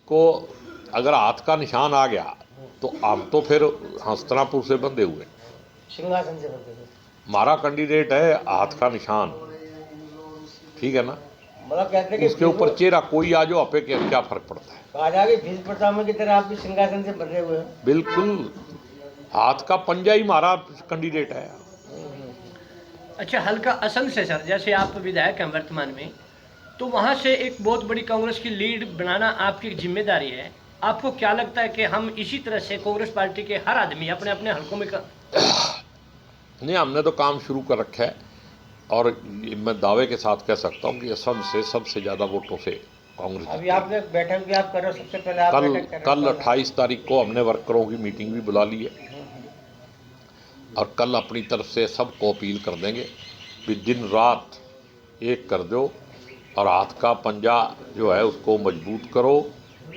को अगर हाथ का निशान आ गया तो हम तो फिर हस्तिनापुर से बंधे हुए, सिंहासन से बंधे हुए। हमारा कैंडिडेट है हाथ का निशान, ठीक है ना। मतलब कहते हैं कि उसके ऊपर चेहरा कोई आ जाओ आपे क्या फर्क पड़ता है। कहा जाए कि भीष्म पितामह की तरह आप भी सिंहासन से बंधे हुए हैं। बिल्कुल, हाथ का पंजा ही हमारा कैंडिडेट है। अच्छा, हल्का असंध से सर, जैसे आप विधायक हैं वर्तमान में, तो वहाँ से एक बहुत बड़ी कांग्रेस की लीड बनाना आपकी जिम्मेदारी है। आपको क्या लगता है कि हम इसी तरह से कांग्रेस पार्टी के हर आदमी अपने अपने हलकों में नहीं, हमने तो काम शुरू कर रखा है और मैं दावे के साथ कह सकता हूँ कि असम से सबसे ज़्यादा वोटों से कांग्रेस अभी आपने बैठक भी आप कर रहे हो, सबसे पहले आप कल बैठक कर रहे हो। 28 तारीख को हमने वर्करों की मीटिंग भी बुला ली है और कल अपनी तरफ से सबको अपील कर देंगे कि दिन रात एक कर दो और हाथ का पंजा जो है उसको मजबूत करो,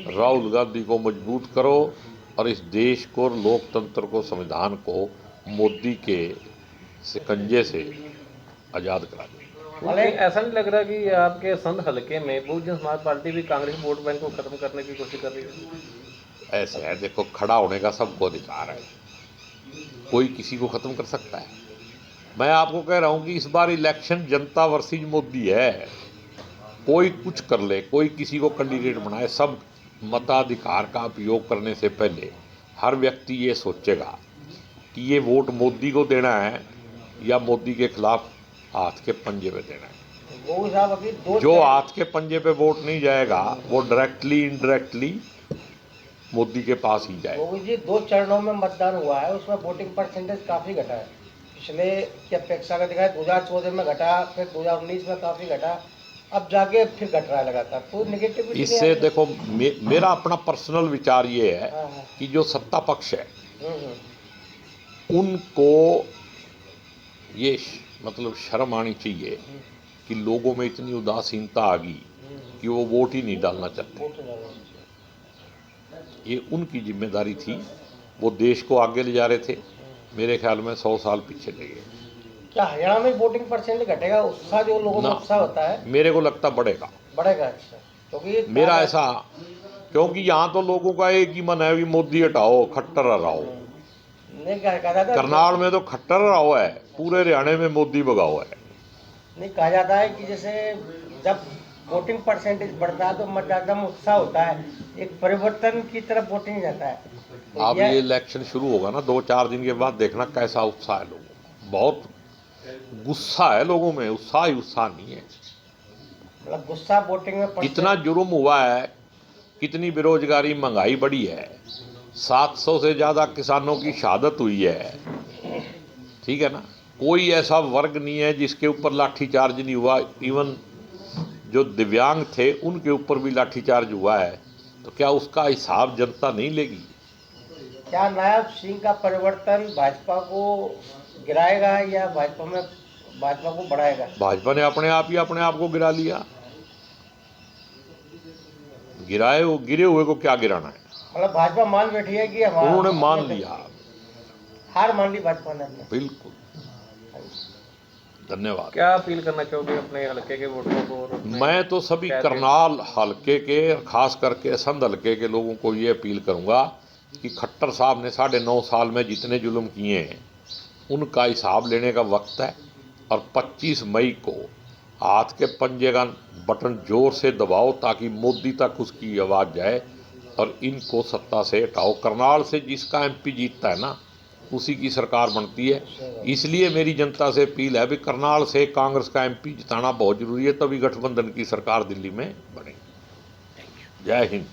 राहुल गांधी को मजबूत करो और इस देश को, लोकतंत्र को, संविधान को मोदी के शिकंजे से आज़ाद करा दो। ऐसा नहीं लग रहा कि आपके संध हलके में बहुजन समाज पार्टी भी कांग्रेस वोट बैंक को खत्म करने की कोशिश कर रही है? ऐसे है, देखो, खड़ा होने का सबको अधिकार है, कोई किसी को ख़त्म कर सकता है। मैं आपको कह रहा हूँ कि इस बार इलेक्शन जनता वर्सेज मोदी है। कोई कुछ कर ले, कोई किसी को कैंडिडेट बनाए, सब मताधिकार का उपयोग करने से पहले हर व्यक्ति ये सोचेगा कि ये वोट मोदी को देना है या मोदी के खिलाफ हाथ के पंजे पे देना है। वो साहब अभी जो हाथ के पंजे पे वोट नहीं जाएगा वो डायरेक्टली इनडायरेक्टली मोदी के पास ही जाएगा। वो जी 2 चरणों में मतदान हुआ है, उसमें वोटिंग परसेंटेज काफ़ी घटा है। पिछले की अपेक्षा का दिखाया 2014 में घटा, फिर 2019 में काफ़ी घटा, अब जाके फिर घट रहा है लगातार। तो नेगेटिविटी इससे देखो, मेरा अपना पर्सनल विचार ये है हाँ। कि जो सत्ता पक्ष है उनको ये मतलब शर्म आनी चाहिए कि लोगों में इतनी उदासीनता आ गई कि वो वोट ही नहीं डालना चाहते। ये उनकी जिम्मेदारी थी, वो देश को आगे ले जा रहे थे, मेरे ख्याल में 100 साल पीछे ले गए। क्या हरियाणा में वोटिंग परसेंट घटेगा? उत्साह जो लोगों में उत्साह होता है, मेरे को लगता बढ़ेगा। बढ़ेगा। अच्छा, क्योंकि मेरा ऐसा, क्योंकि यहाँ तो लोगों का एक ही मन है कि मोदी हटाओ, खट्टर हटाओ। नहीं कहा जाता, करनाल में तो खट्टर रहा है, पूरे हरियाणा में मोदी भगाओ है। नहीं कहा जाता है कि जैसे जब वोटिंग परसेंटेज बढ़ता है तो मतदाता में उत्साह होता है, एक परिवर्तन की तरफ वोटिंग जाता है। तो अब ये इलेक्शन शुरू होगा ना, 2-4 दिन के बाद देखना कैसा उत्साह है लोगों में। बहुत गुस्सा है लोगों में, उत्साह ही उत्साह नहीं है। मतलब गुस्सा वोटिंग में इतना जुर्म हुआ है, कितनी बेरोजगारी, महंगाई बढ़ी है, 700 से ज़्यादा किसानों की शहादत हुई है, ठीक है ना। कोई ऐसा वर्ग नहीं है जिसके ऊपर लाठीचार्ज नहीं हुआ। इवन जो दिव्यांग थे उनके ऊपर भी लाठीचार्ज हुआ है, तो क्या उसका हिसाब जनता नहीं लेगी? क्या नायब सिंह का परिवर्तन भाजपा को गिराएगा या भाजपा को बढ़ाएगा? भाजपा ने अपने आप को गिरा लिया। गिरे हुए को क्या गिराना है? मतलब भाजपा मान बैठी है कि उन्होंने मान लिया, हार मान ली भाजपा ने। बिल्कुल। धन्यवाद। क्या अपील करना चाहोगे अपने हलके के वोटरों को? मैं तो सभी करनाल हलके के, खास करके संध हलके के लोगों को ये अपील करूंगा कि खट्टर साहब ने 9.5 साल में जितने जुल्म किए हैं उनका हिसाब लेने का वक्त है और 25 मई को हाथ के पंजे का बटन जोर से दबाओ ताकि मोदी तक उसकी आवाज़ जाए और इनको सत्ता से हटाओ। करनाल से जिसका MP जीतता है ना, उसी की सरकार बनती है। इसलिए मेरी जनता से अपील है भी करनाल से कांग्रेस का MP जिताना बहुत जरूरी है, तभी गठबंधन की सरकार दिल्ली में बनेगी। जय हिंद।